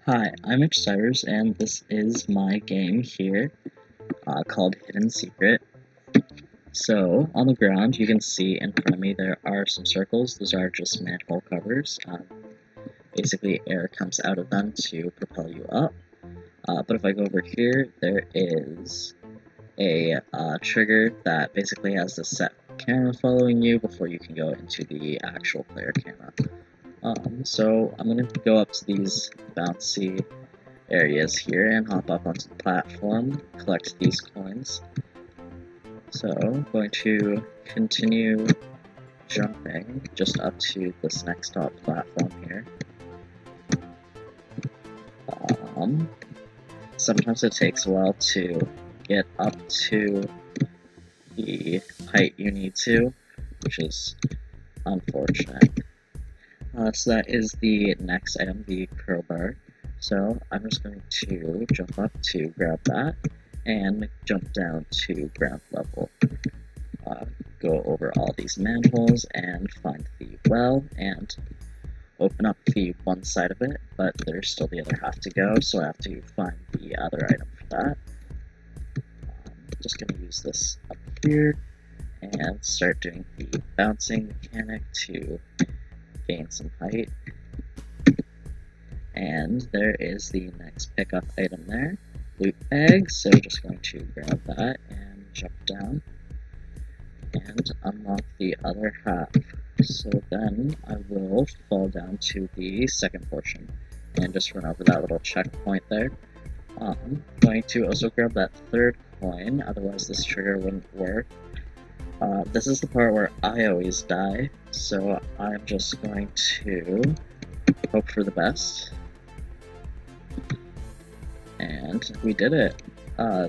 Hi, I'm Cyrus, and this is my game here called Hidden Secret. So, on the ground, you can see in front of me there are some circles. Those are just manhole covers. Basically, air comes out of them to propel you up. But if I go over here, there is a trigger that basically has the set camera following you before you can go into the actual player camera. So, I'm going to go up to these bouncy areas here and hop up onto the platform, collect these coins. So I'm going to continue jumping just up to this next top platform here. Um, Sometimes it takes a while to get up to the height you need to, which is unfortunate. So that is the next item, the crowbar. So I'm just going to jump up to grab that and jump down to ground level. Go over all these manholes and find the well and open up the one side of it, but there's still the other half to go, so I have to find the other item for that. Just going to use this up here and start doing the bouncing mechanic to gain some height. And there is the next pickup item there, loot bag, so just going to grab that and jump down and unlock the other half. So then I will fall down to the second portion and just run over that little checkpoint there. I'm going to also grab that third coin, otherwise this trigger wouldn't work. This is the part where I always die, so I'm just going to hope for the best. And we did it.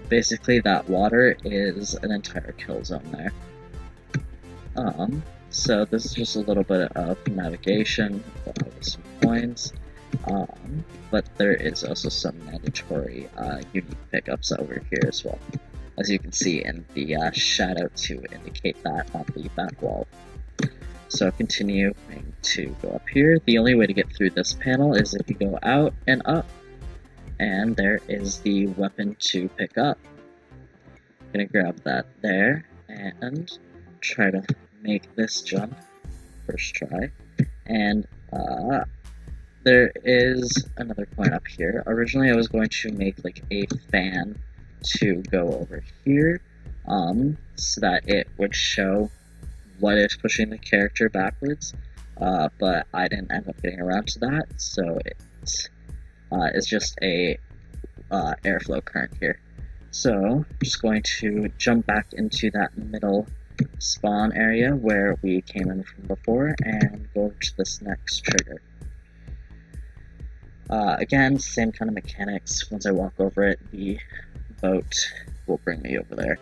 Basically that water is an entire kill zone there. So this is just a little bit of navigation with some coins, but there is also some mandatory unique pickups over here as well, as you can see in the shadow to indicate that on the back wall. So continuing to go up here, the only way to get through this panel is if you go out and up, and there is the weapon to pick up. I'm gonna grab that there and try to make this jump first try, and there is another point up here. Originally I was going to make like a fan to go over here, so that it would show what is pushing the character backwards, but I didn't end up getting around to that, so it's just a airflow current here. So I'm just going to jump back into that middle spawn area where we came in from before and go to this next trigger. Again, same kind of mechanics. Once I walk over it, the boat will bring me over there.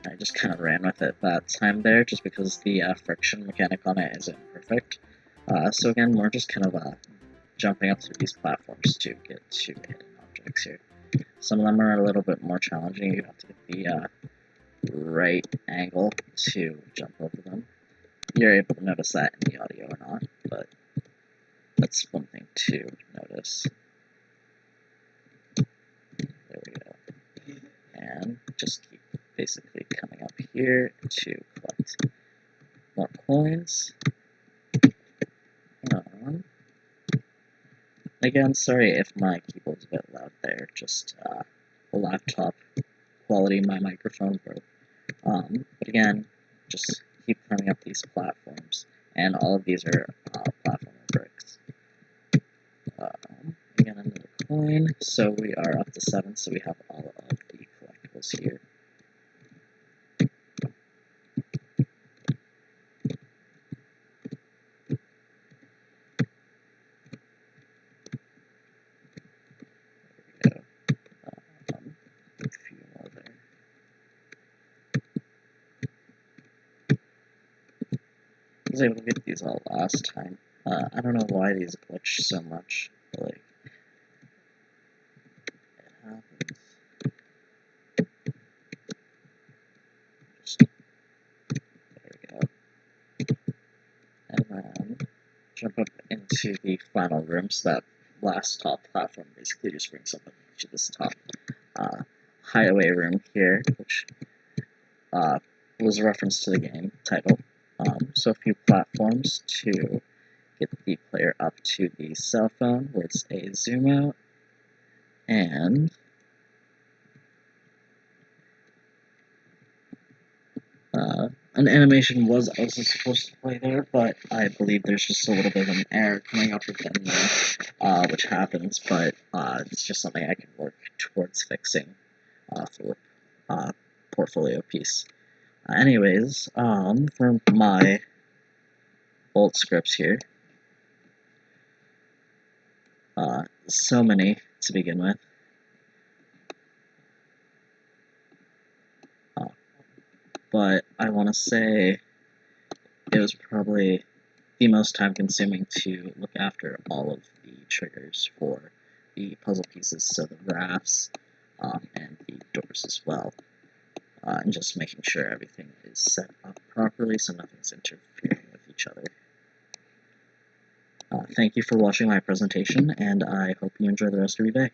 I just kind of ran with it that time there, just because the friction mechanic on it isn't perfect. So again, we're just kind of jumping up through these platforms to get to hidden objects here. Some of them are a little bit more challenging. You have to get the right angle to jump over them. You're able to notice that in the audio or not, but that's one thing to notice. There we go. And just keep basically coming up here to collect more coins. Again, sorry if my keyboard's a bit loud there, just a laptop quality my microphone broke. But again, just keep climbing up these platforms, and all of these are platform bricks. Again, another coin, so we are up to 7, so we have all of the collectibles here. There we go. A few more there. I was able to get these all last time. I don't know why these glitch so much, but like, it happens. Just, there we go. jump up into the final room, so that last top platform basically just brings up to this top hideaway room here, which was a reference to the game title. So a few platforms to get the player up to the cell phone, where it's a zoom out, and an animation was also supposed to play there, but I believe there's just a little bit of an error coming up within there, which happens, but it's just something I can work towards fixing for portfolio piece. Anyways, for my bolt scripts here, so many to begin with. But I want to say it was probably the most time consuming to look after all of the triggers for the puzzle pieces, so the rafts and the doors as well, and just making sure everything is set up properly so nothing's interfering with each other. Thank you for watching my presentation, and I hope you enjoy the rest of your day.